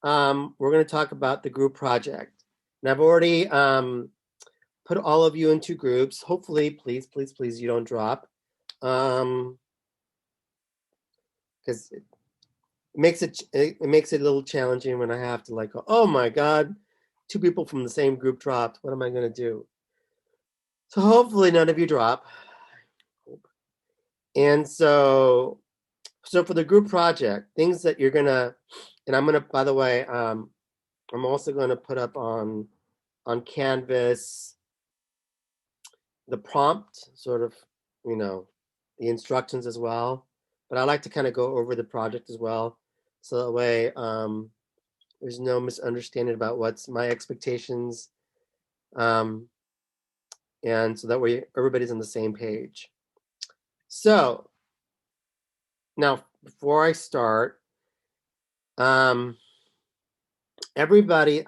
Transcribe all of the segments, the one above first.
we're going to talk about the group project. And I've already put all of you into groups. Hopefully, please, please, please, you don't drop. Because it makes it a little challenging when I have to like, oh my God, two people from the same group dropped. What am I going to do? So hopefully none of you drop. And so for the group project, things that you're gonna, and I'm gonna, by the way, I'm also gonna put up on Canvas the prompt, sort of, you know, the instructions as well. But I like to kind of go over the project as well, so that way there's no misunderstanding about what's my expectations, um, and so that way everybody's on the same page. So now, before I start, um, everybody,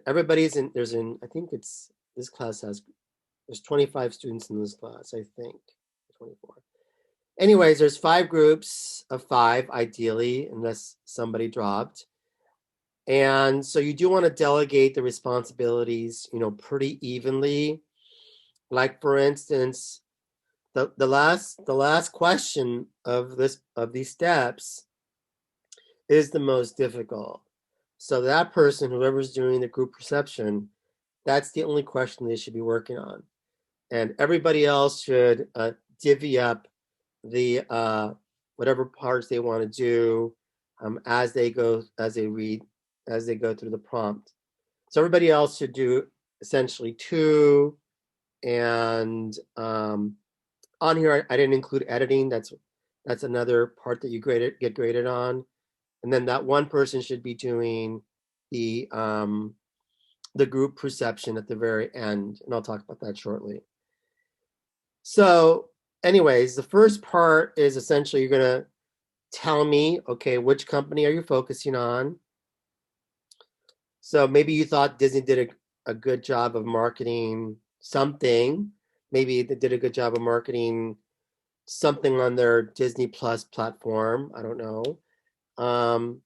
everybody's in. I think it's this class has. There's 25 students in this class, I think, 24. Anyways, there's 5 groups of 5, ideally, unless somebody dropped. And so you do want to delegate the responsibilities, pretty evenly. Like for instance, the last question of these steps is the most difficult. So that person, whoever's doing the group perception, that's the only question they should be working on. And everybody else should divvy up the whatever parts they want to do as they go through the prompt. So everybody else should do essentially 2. And on here, I didn't include editing. That's another part that you get graded on. And then that one person should be doing the group perception at the very end, and I'll talk about that shortly. So, anyways, the first part is essentially you're going to tell me, okay, which company are you focusing on? So maybe you thought Disney did a good job of marketing something. Maybe they did a good job of marketing something on their Disney Plus platform. I don't know. And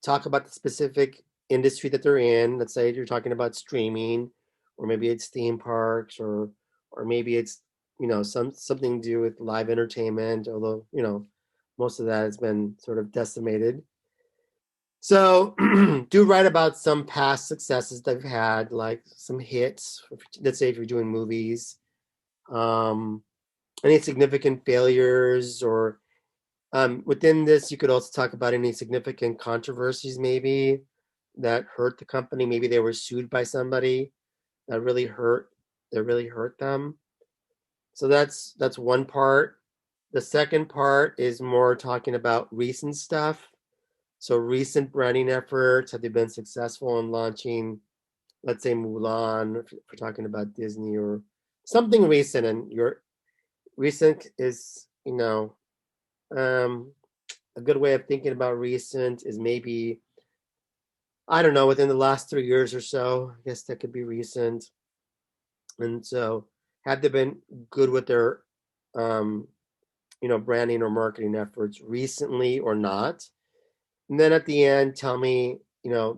talk about the specific industry that they're in. Let's say you're talking about streaming, or maybe it's theme parks, or maybe it's something to do with live entertainment. Although most of that has been sort of decimated. So do write about some past successes they've had, like some hits. Let's say if you're doing movies, um, any significant failures, or within this, you could also talk about any significant controversies, maybe that hurt the company. Maybe they were sued by somebody that really hurt them. So that's one part. The second part is more talking about recent stuff. So recent branding efforts, have they been successful in launching, let's say Mulan, if we're talking about Disney, or something recent. And your recent is, a good way of thinking about recent is maybe, I don't know, within the last 3 years or so. I guess that could be recent. And so have they been good with their branding or marketing efforts recently or not? And then at the end, tell me,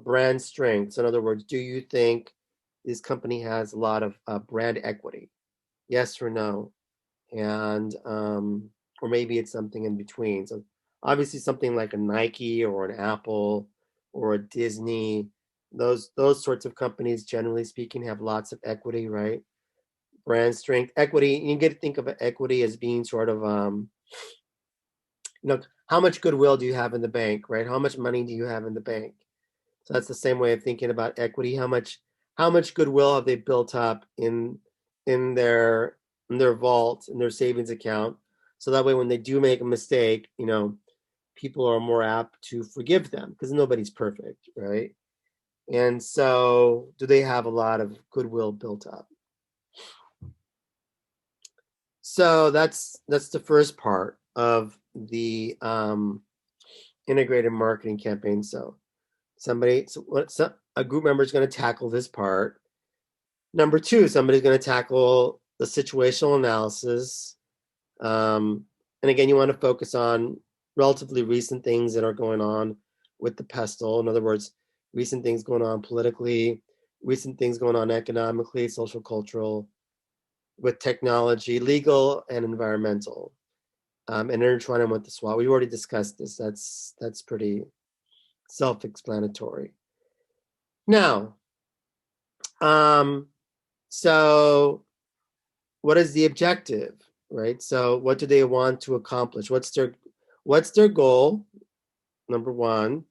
brand strengths. In other words, do you think this company has a lot of brand equity? Yes or no? And or maybe it's something in between. So obviously something like a Nike or an Apple or a Disney, those sorts of companies, generally speaking, have lots of equity, right? Brand strength, equity. You get to think of equity as being sort of how much goodwill do you have in the bank, right? How much money do you have in the bank? So that's the same way of thinking about equity. How much goodwill have they built up in their vault, in their savings account? So that way when they do make a mistake, people are more apt to forgive them because nobody's perfect, right? And so do they have a lot of goodwill built up? So that's the first part of the integrated marketing campaign. So a group member is going to tackle this part. Number 2, somebody's going to tackle the situational analysis. And again, you want to focus on relatively recent things that are going on with the pestle. In other words, recent things going on politically, recent things going on economically, social, cultural, with technology, legal, and environmental, and intertwine them with the SWOT. We've already discussed this. That's pretty self-explanatory. Now, um, so what is the objective, right? So what do they want to accomplish? What's their goal? Number one,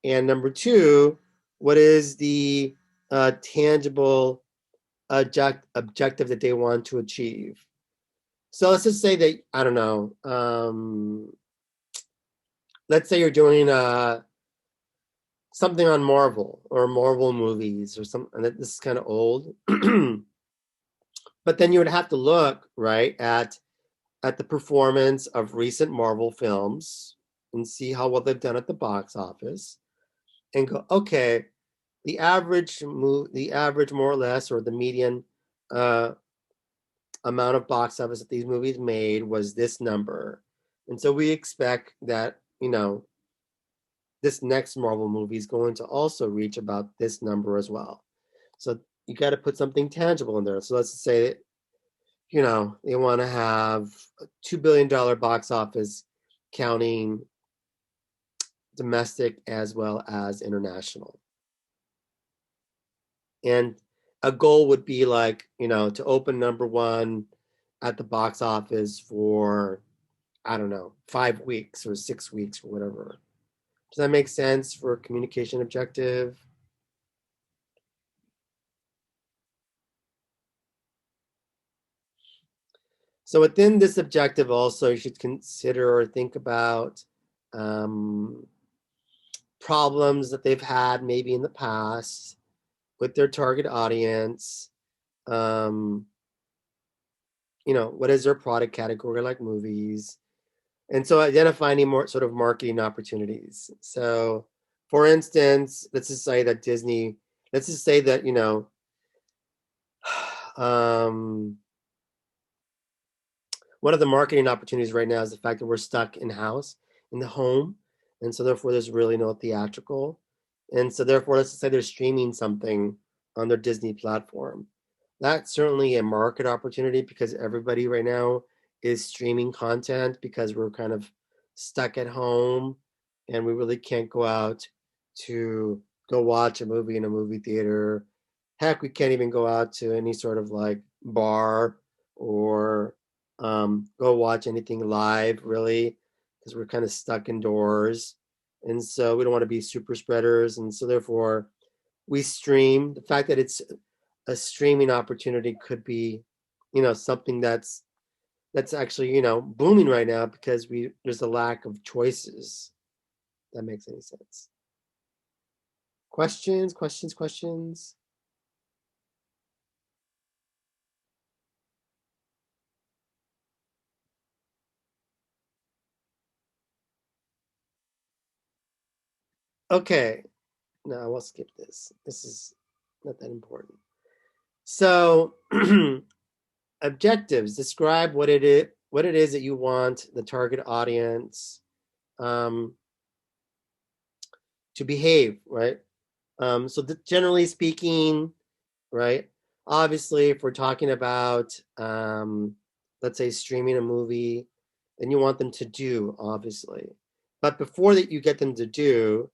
and number two, what is the tangible objective that they want to achieve? So let's just say that, I don't know, let's say you're doing something on Marvel or Marvel movies or something. This is kind of old, but then you would have to look right at the performance of recent Marvel films and see how well they've done at the box office, and go, okay, the average more or less, or the median uh, amount of box office that these movies made was this number, and so we expect that this next Marvel movie is going to also reach about this number as well. So you got to put something tangible in there. So let's say that, they want to have a $2 billion box office, counting domestic as well as international. And a goal would be like, to open number one at the box office for, I don't know, 5 weeks or 6 weeks or whatever. Does that make sense for a communication objective? So within this objective also, you should consider or think about um, problems that they've had maybe in the past with their target audience. Um, what is their product category, like movies? And so identify any more sort of marketing opportunities. So for instance, let's just say that, um, one of the marketing opportunities right now is the fact that we're stuck in house in the home, and so therefore there's really no theatrical, and so therefore let's say they're streaming something on their Disney platform. That's certainly a market opportunity because everybody right now is streaming content because we're kind of stuck at home and we really can't go out to go watch a movie in a movie theater. Heck, we can't even go out to any sort of like bar or go watch anything live, really, because we're kind of stuck indoors. And so we don't want to be super spreaders. And so therefore, we stream. The fact that it's a streaming opportunity could be, something that's actually, booming right now because there's a lack of choices. If that makes any sense. Questions, questions, questions. Okay, no, I will skip this. This is not that important. So objectives describe what it is that you want the target audience um, to behave, right? So generally speaking, right? Obviously, if we're talking about, let's say, streaming a movie, then you want them to do, obviously. But before that, you get them to do,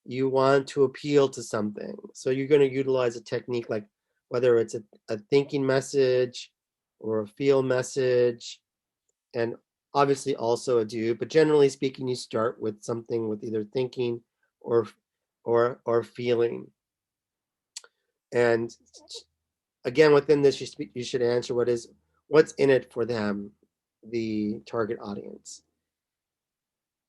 you want to appeal to something. So you're going to utilize a technique like whether it's a thinking message or a feel message, and obviously also a do. But generally speaking, you start with something with either thinking or feeling. And again, within this, you should answer what's in it for them, the target audience.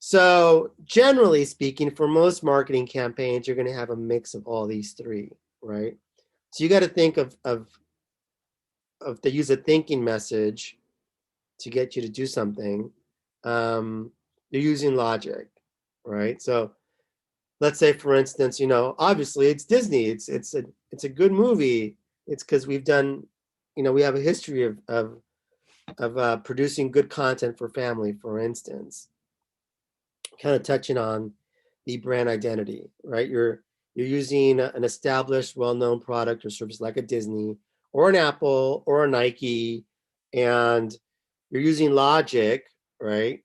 So generally speaking, for most marketing campaigns, you're going to have a mix of all these three, right? So you got to think of they use a thinking message to get you to do something. You're using logic, right? So let's say, for instance, obviously it's Disney. It's a good movie. It's because we've done, we have a history of producing good content for family, for instance. Kind of touching on the brand identity, right? You're using an established, well-known product or service like a Disney or an Apple or a Nike, and you're using logic, right,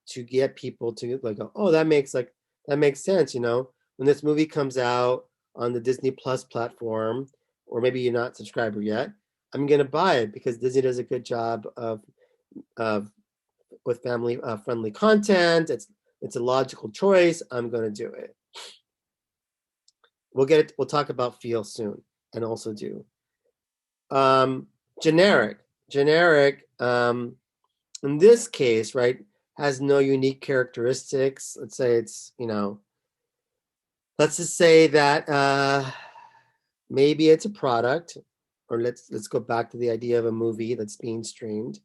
to get people to like go, oh, that makes sense, you know. When this movie comes out on the Disney Plus platform, or maybe you're not a subscriber yet, I'm gonna buy it because Disney does a good job of with family friendly content. It's a logical choice. I'm gonna do it. We'll get it. We'll talk about feel soon, and also do um, generic. Generic. In this case, right, has no unique characteristics. Let's say it's, you know, let's just say that maybe it's a product, or let's go back to the idea of a movie that's being streamed,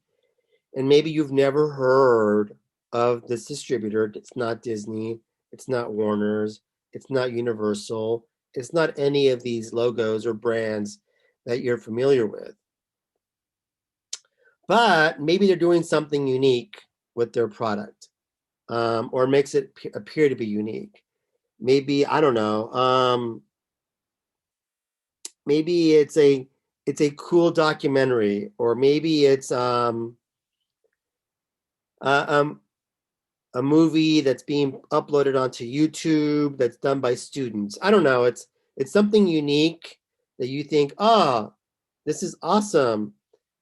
and maybe you've never heard of this distributor. It's not Disney, it's not Warner's, it's not Universal, it's not any of these logos or brands that you're familiar with. But maybe they're doing something unique with their product, or makes it appear to be unique. Maybe, I don't know. Maybe it's a cool documentary, or maybe it's uh, um, a movie that's being uploaded onto YouTube that's done by students. I don't know. It's something unique that you think, oh, this is awesome.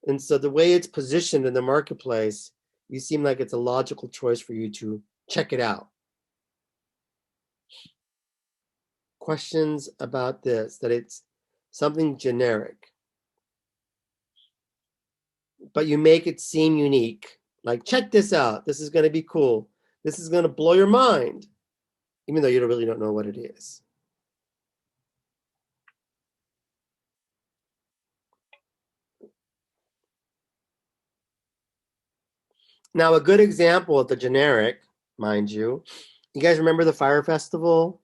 And so the way it's positioned in the marketplace, you seem like it's a logical choice for you to check it out. Questions about this, that it's something generic, but you make it seem unique. Like, check this out. This is going to be cool. This is going to blow your mind, even though you really don't know what it is. Now, a good example of the generic, mind you, you guys remember the fire festival?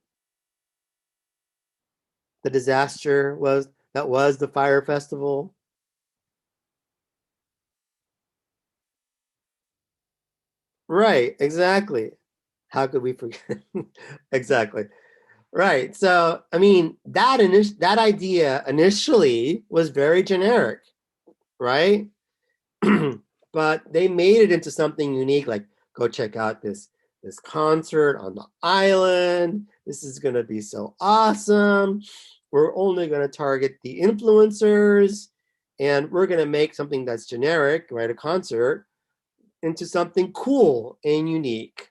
The disaster was the fire festival? Right, exactly. How could we forget? Exactly. Right. So, I mean, that idea initially was very generic, right? But they made it into something unique, like go check out this concert on the island. This is going to be so awesome. We're only going to target the influencers, and we're going to make something that's generic, right? A concert into something cool and unique.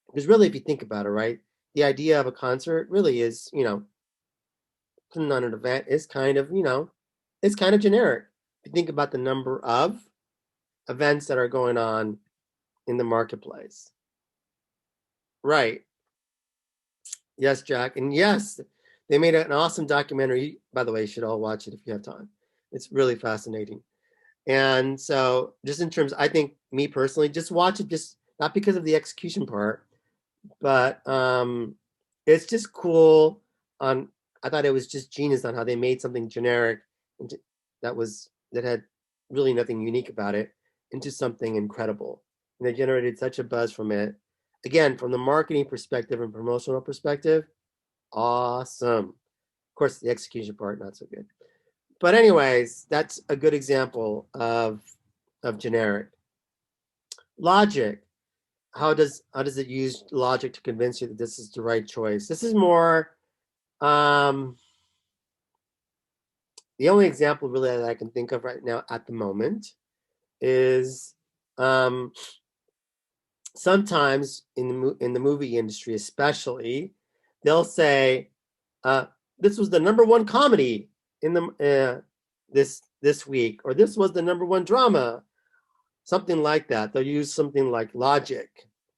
Because really, if you think about it, right, the idea of a concert really is, you know, not an event, is kind of, you know, it's kind of generic. If you think about the number of events that are going on in the marketplace. Right. Yes, Jack. And yes, they made an awesome documentary. By the way, you should all watch it if you have time. It's really fascinating. And so, just in terms, I think me personally, just watch it, just not because of the execution part, but it's just cool. On I thought it was just genius on how they made something generic that had really nothing unique about it into something incredible, and they generated such a buzz from it. Again, from the marketing perspective and promotional perspective, awesome. Of course, the execution part not so good. But anyways, that's a good example of generic logic. How does it use logic to convince you that this is the right choice? This is more um, the only example really that I can think of right now at the moment is um, sometimes in the movie industry, especially, they'll say uh, this was the number one comedy in the this week, or this was the number one drama, something like that. They'll use something like logic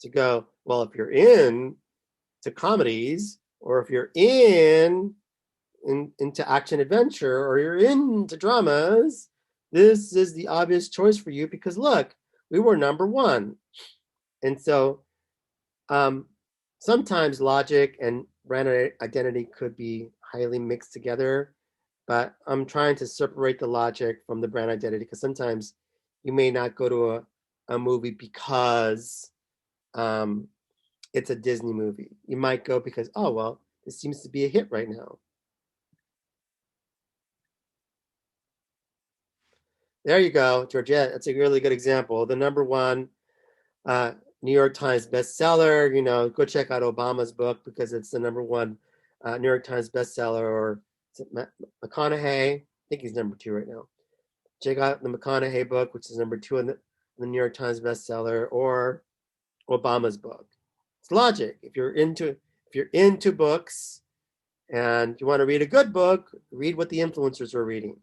to go, well, if you're in to comedies, or if you're into action adventure, or you're into dramas, this is the obvious choice for you because look, we were number one. And so um, sometimes logic and brand identity could be highly mixed together, but I'm trying to separate the logic from the brand identity because sometimes you may not go to a movie because um, it's a Disney movie. You might go because, oh, well, this seems to be a hit right now. There you go, Georgette. That's a really good example. The number one uh, New York Times bestseller. Go check out Obama's book because it's the number one New York Times bestseller. Or is it McConaughey? I think he's number two right now. Check out the McConaughey book, which is number two in the New York Times bestseller, or Obama's book. It's logic. If you're into books and you want to read a good book, read what the influencers are reading.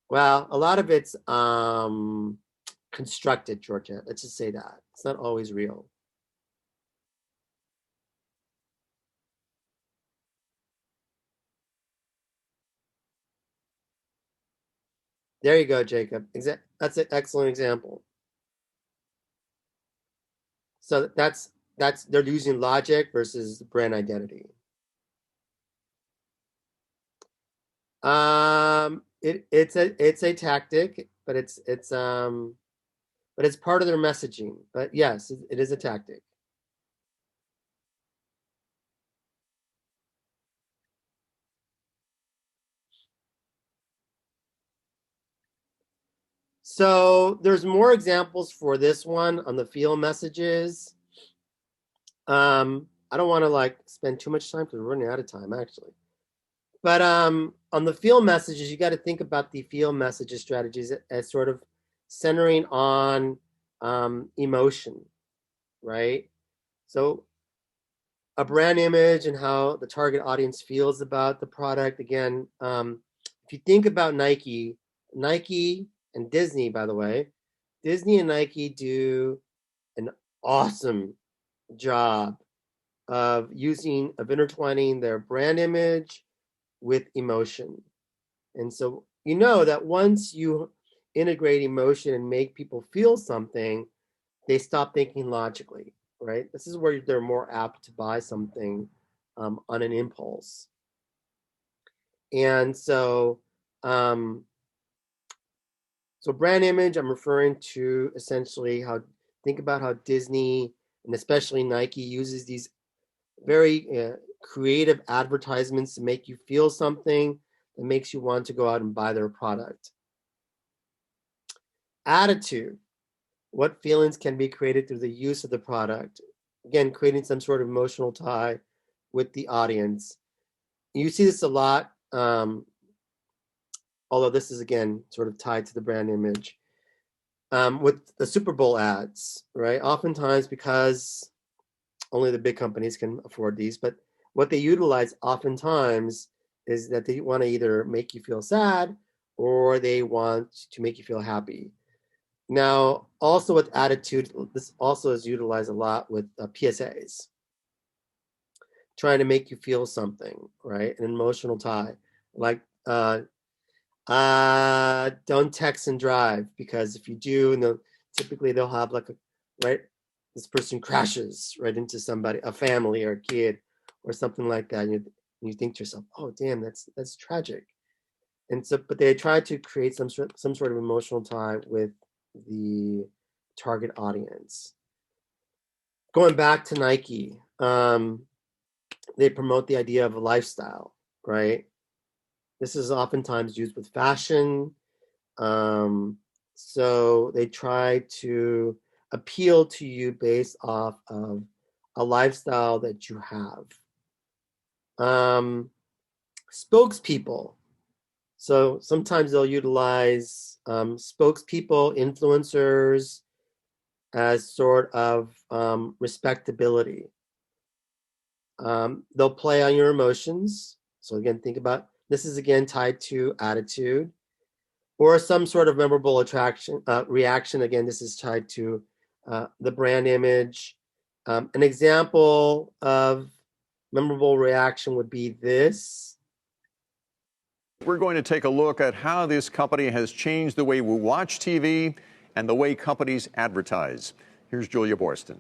Well, a lot of it's constructed, Georgia. Let's just say that. It's not always real. There you go, Jacob. That's an excellent example. So that's they're using logic versus brand identity. It's a tactic, but it's part of their messaging. But yes, it is a tactic. So there's more examples for this one on the feel messages. I don't want to like spend too much time because we're running out of time actually. But on the feel messages, you got to think about the feel messages strategies as sort of centering on emotion, right? So a brand image and how the target audience feels about the product. Again, if you think about Nike and Disney, by the way, Disney and Nike do an awesome job of intertwining their brand image with emotion. And so that once you integrate emotion and make people feel something, they stop thinking logically, right? This is where they're more apt to buy something on an impulse. And so brand image, I'm referring to essentially think about how Disney and especially Nike uses these very creative advertisements to make you feel something that makes you want to go out and buy their product. Attitude. What feelings can be created through the use of the product? Again, creating some sort of emotional tie with the audience. You see this a lot, although this is, again, sort of tied to the brand image. With the Super Bowl ads, right? Oftentimes, because only the big companies can afford these, but what they utilize oftentimes is that they want to either make you feel sad or they want to make you feel happy. Now, also with attitude, this also is utilized a lot with PSAs, trying to make you feel something, right? An emotional tie, like don't text and drive, because if you do, and typically they'll have like right, this person crashes right into somebody, a family or a kid or something like that, and you think to yourself, oh damn, that's tragic. And so, but they try to create some sort of emotional tie with the target audience. Going back to Nike, they promote the idea of a lifestyle, right? This is oftentimes used with fashion. So they try to appeal to you based off of a lifestyle that you have. Spokespeople. So sometimes they'll utilize spokespeople, influencers as sort of respectability. They'll play on your emotions. So again, think about this is again tied to attitude or some sort of memorable reaction. Again, this is tied to the brand image. An example of memorable reaction would be this. We're going to take a look at how this company has changed the way we watch TV and the way companies advertise. Here's Julia Borston.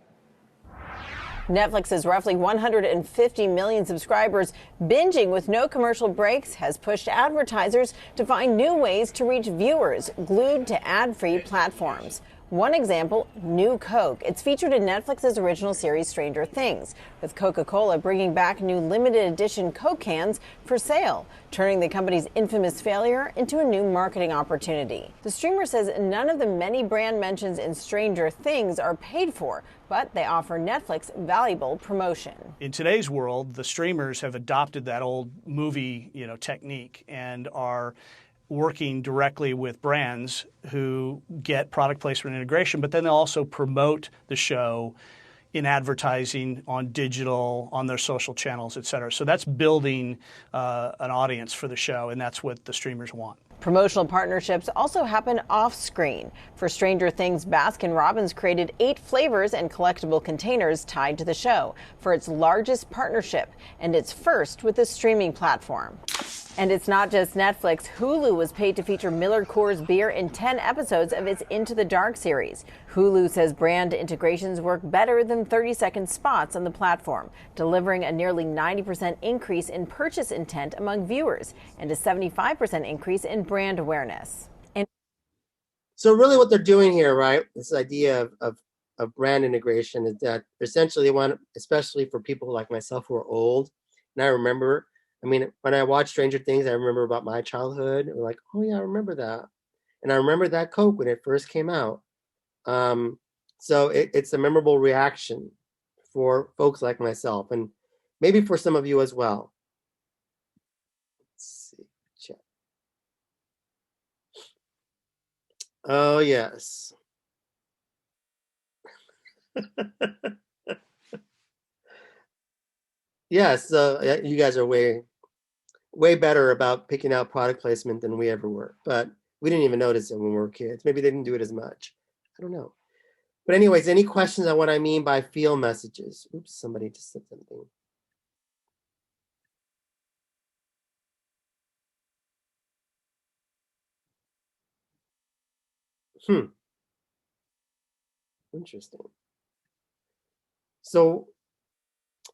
Netflix's roughly 150 million subscribers binging with no commercial breaks has pushed advertisers to find new ways to reach viewers glued to ad-free platforms. One example, New Coke. It's featured in Netflix's original series Stranger Things, with Coca-Cola bringing back new limited edition Coke cans for sale, turning the company's infamous failure into a new marketing opportunity. The streamer says none of the many brand mentions in Stranger Things are paid for, but they offer Netflix valuable promotion. In today's world, the streamers have adopted that old movie, technique and are working directly with brands who get product placement integration, but then they'll also promote the show in advertising, on digital, on their social channels, et cetera. So that's building an audience for the show, and that's what the streamers want. Promotional partnerships also happen off-screen. For Stranger Things, Baskin-Robbins created 8 flavors and collectible containers tied to the show for its largest partnership, and its first with the streaming platform. And it's not just Netflix. Hulu was paid to feature Miller Coors beer in 10 episodes of its Into the Dark series. Hulu says brand integrations work better than 30-second spots on the platform, delivering a nearly 90% increase in purchase intent among viewers and a 75% increase in brand awareness. So really what they're doing here, right, this idea of brand integration is that essentially they want, especially for people like myself who are old, and I remember, when I watch Stranger Things, I remember about my childhood. And like, oh yeah, I remember that. And I remember that Coke when it first came out. So it's a memorable reaction for folks like myself, and maybe for some of you as well. Let's see, check. Oh yes. Yes, you guys are way better about picking out product placement than we ever were, but we didn't even notice it when we were kids. Maybe they didn't do it as much. I don't know. But anyways, any questions on what I mean by feel messages? Oops, somebody just said something. Interesting. So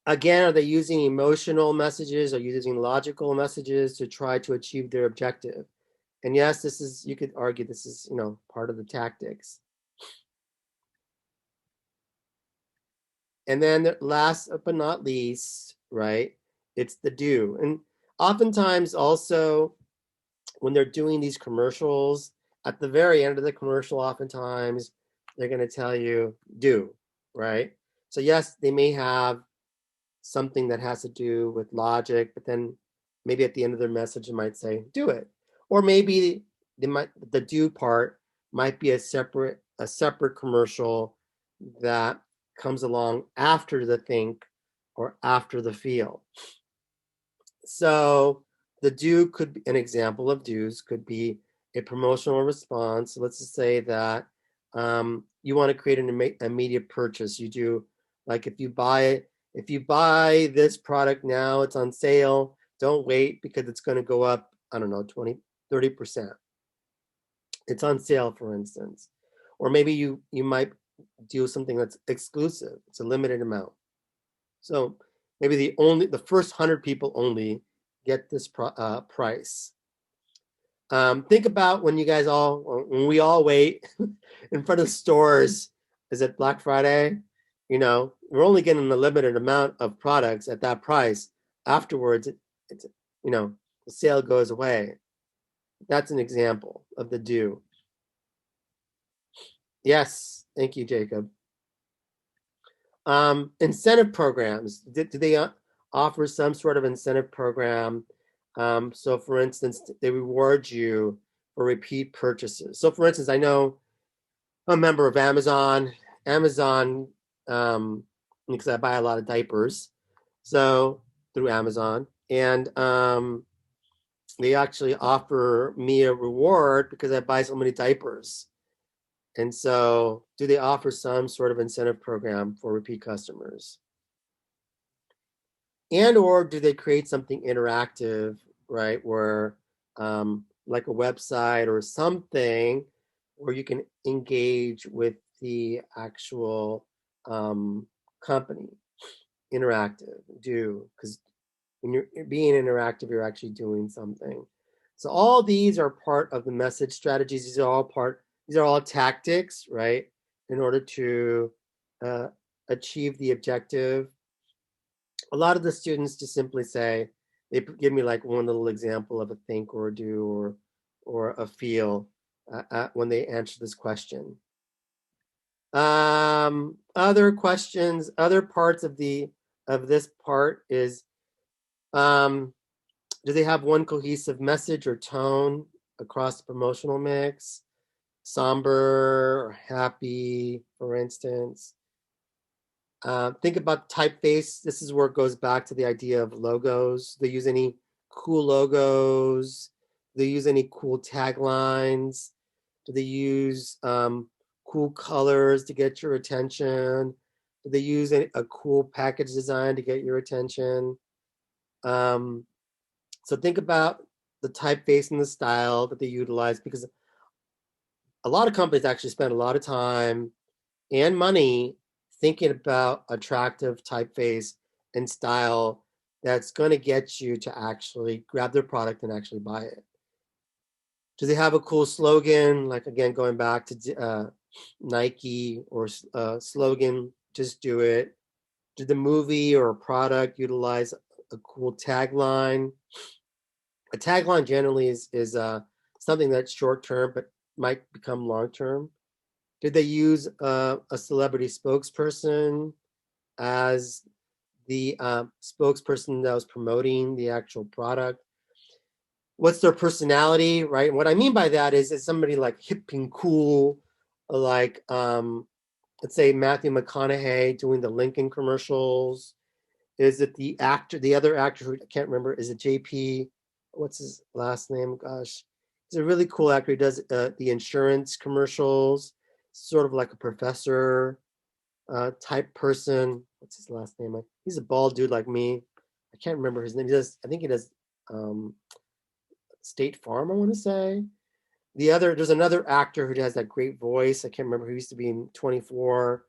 again, are they using emotional messages or using logical messages to try to achieve their objective? And yes, this is, you could argue this is, part of the tactics. And then last but not least, right, it's the do. And oftentimes also when they're doing these commercials, at the very end of the commercial, oftentimes they're going to tell you do, right? So yes, they may have something that has to do with logic, but then maybe at the end of their message, it might say do it. Or maybe the do part might be a separate commercial that comes along after the think or after the feel. So the do could be an example of do's could be a promotional response. So let's just say that you want to create an immediate purchase. You do, like, if you buy this product now, it's on sale. Don't wait because it's going to go up, I don't know, 20, 30%. It's on sale, for instance. Or maybe you might do something that's exclusive. It's a limited amount. So maybe the first 100 people only get this price. Think about when we all wait in front of stores. Is it Black Friday? We're only getting a limited amount of products at that price. Afterwards, the sale goes away. That's an example of the do. Yes, thank you, Jacob. Incentive programs. Do they offer some sort of incentive program? So for instance, they reward you for repeat purchases. So for instance, I know a member of Amazon, because I buy a lot of diapers, so through Amazon, and they actually offer me a reward because I buy so many diapers. And so do they offer some sort of incentive program for repeat customers? And or do they create something interactive, right, where like a website or something where you can engage with the actual company? interactive. Do, because when you're being interactive, you're actually doing something. So all these are part of the message strategies. These are all tactics, right? In order to uh, achieve the objective. A lot of the students just simply say, they give me like one little example of a think or a do or a feel when they answer this question. Other questions, other parts of this part is, um, do they have one cohesive message or tone across the promotional mix? Somber or happy, for instance. Think about typeface. This is where it goes back to the idea of logos. Do they use any cool logos? Do they use any cool taglines? Do they use cool colors to get your attention? Do they use a cool package design to get your attention? Um, so think about the typeface and the style that they utilize, because a lot of companies actually spend a lot of time and money thinking about attractive typeface and style that's going to get you to actually grab their product and actually buy it. Do they have a cool slogan? Like, again, going back to Nike or slogan, just do it. Did the movie or product utilize a cool tagline? A tagline generally is something that's short term but might become long term. Did they use a celebrity spokesperson as the spokesperson that was promoting the actual product? What's their personality, right? And what I mean by that is somebody like hip and cool, like let's say Matthew McConaughey doing the Lincoln commercials. Is it the actor, the other actor who I can't remember? Is it JP? What's his last name? Gosh, he's a really cool actor. He does the insurance commercials, sort of like a professor type person. What's his last name? He's a bald dude like me. I can't remember his name. I think he does State Farm, I want to say. There's another actor who has that great voice. I can't remember who used to be in 24.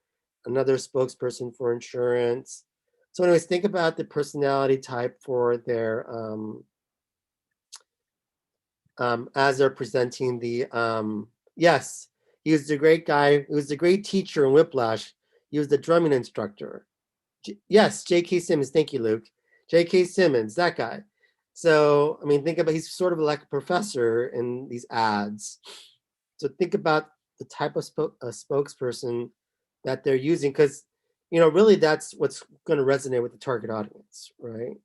Another spokesperson for insurance. So, anyways, think about the personality type for their as they're presenting the yes, he was the great guy. He was the great teacher in Whiplash. He was the drumming instructor. Yes, J.K. Simmons. Thank you, Luke. J.K. Simmons, that guy. So, I mean, think about, he's sort of like a professor in these ads. So think about the type of spokesperson that they're using, because, really that's what's going to resonate with the target audience, right?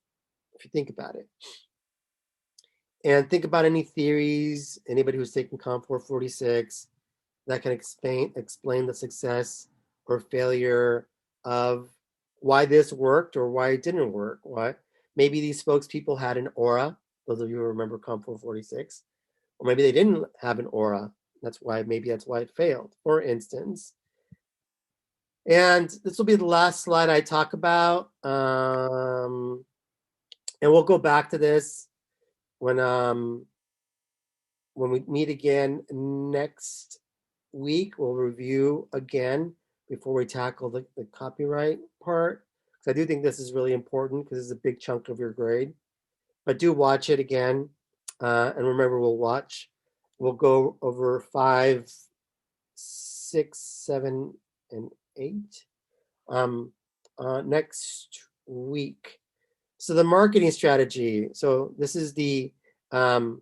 If you think about it. And think about any theories, anybody who's taken Comm 446, that can explain the success or failure of why this worked or why it didn't work. Why maybe these spokespeople had an aura. Those of you who remember Comm 446, or maybe they didn't have an aura. That's why it failed, for instance. And this will be the last slide I talk about. And we'll go back to this when we meet again next week. We'll review again before we tackle the copyright part, because I do think this is really important, because it's a big chunk of your grade. But do watch it again. And remember, we'll go over 5, 6, 7, and 8 next week. So the marketing strategy. So this is the 5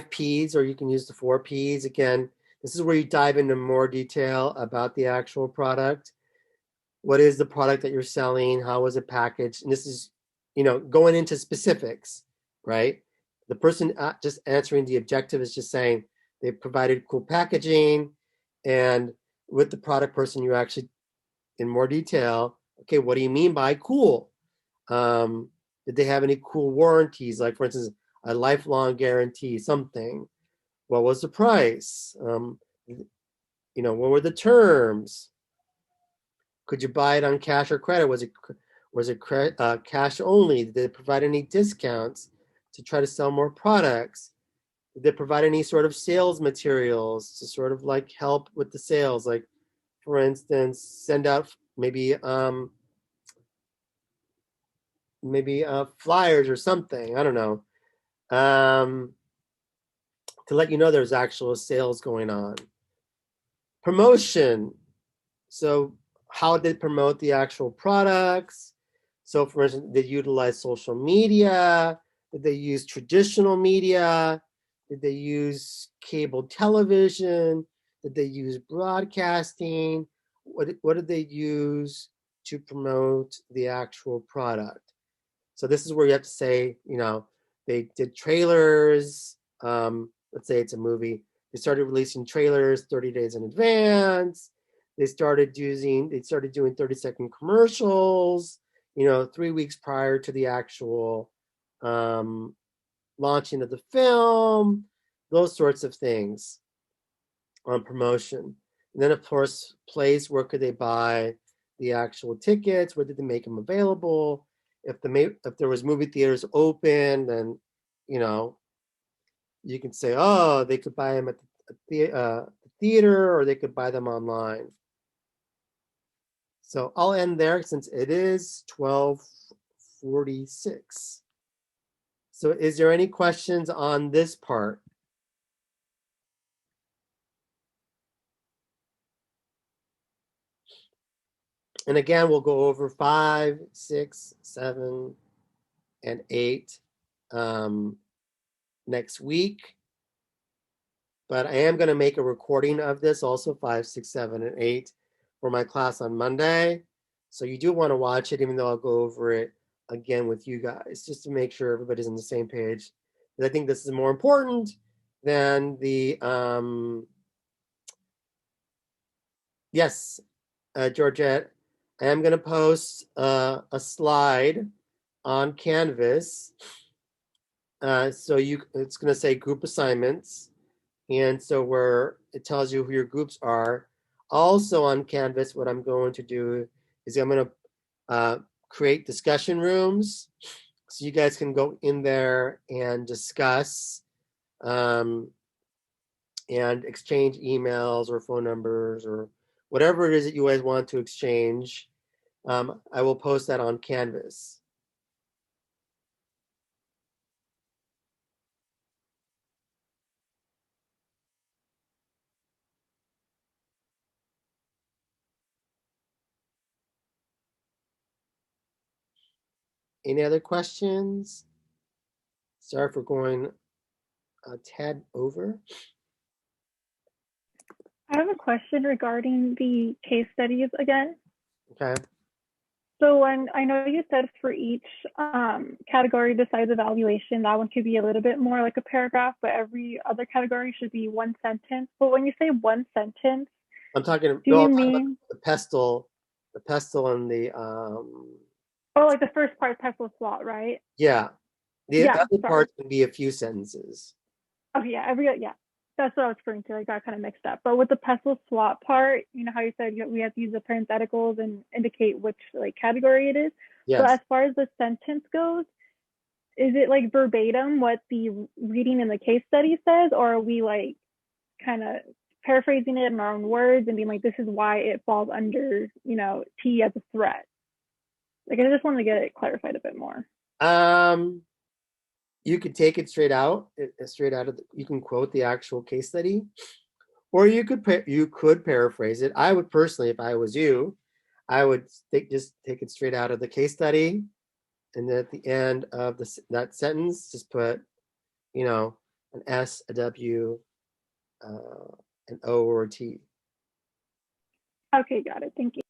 Ps, or you can use the 4 Ps. Again, this is where you dive into more detail about the actual product. What is the product that you're selling? How was it packaged? And this is, going into specifics, right? The person just answering the objective is just saying they provided cool packaging, and with the product person, you actually, in more detail, okay, what do you mean by cool? Did they have any cool warranties? Like, for instance, a lifelong guarantee, something. What was the price? What were the terms? Could you buy it on cash or credit? Was it cash only? Did they provide any discounts to try to sell more products? Did they provide any sort of sales materials to sort of like help with the sales? Like, for instance, send out maybe flyers or something. I don't know. Um, to let you know there's actual sales going on. Promotion. So how did they promote the actual products? So for instance, did they utilize social media? Did they use traditional media? Did they use cable television? Did they use broadcasting? What did they use to promote the actual product? So this is where you have to say, they did trailers. Let's say it's a movie. They started releasing trailers 30 days in advance. They started doing 30-second commercials, 3 weeks prior to the actual um, launching of the film, those sorts of things on promotion. And then, of course, place, where could they buy the actual tickets? Where did they make them available? If there was movie theaters open, then you can say, oh, they could buy them at the theater, or they could buy them online. So I'll end there since it is 12:46. So is there any questions on this part? And again, we'll go over 5, 6, 7, and 8 next week. But I am going to make a recording of this also, 5, 6, 7, and 8 for my class on Monday. So you do want to watch it, even though I'll go over it again with you guys, just to make sure everybody's on the same page. Because I think this is more important than the, yes, Georgette, I am going to post a slide on Canvas. So it's going to say group assignments. And so where it tells you who your groups are. Also on Canvas, what I'm going to do is I'm going to create discussion rooms so you guys can go in there and discuss and exchange emails or phone numbers or whatever it is that you guys want to exchange. I will post that on Canvas. Any other questions? Sorry for going a tad over. I have a question regarding the case studies again. Okay. So when I know you said for each category besides evaluation, that one could be a little bit more like a paragraph, but every other category should be one sentence. But when you say one sentence, I'm talking. do you mean the pestle, and the oh, like the first part, pestle SWOT, right? yeah. The Yeah, other sorry. part can be a few sentences. Oh yeah, yeah. That's what I was referring to. I got kind of mixed up. But with the pestle SWOT part, you know how you said we have to use the parentheticals and indicate which like category it is. Yes. But as far as the sentence goes, is it like verbatim what the reading in the case study says, or are we like kind of paraphrasing it in our own words and being like, this is why it falls under, T as a threat? Like, I just want to get it clarified a bit more. You could take it straight out of. You can quote the actual case study, or you could paraphrase it. I would personally, if I was you, I would just take it straight out of the case study, and then at the end of that sentence, just put, an S, a W, an O, or a T. Okay, got it. Thank you.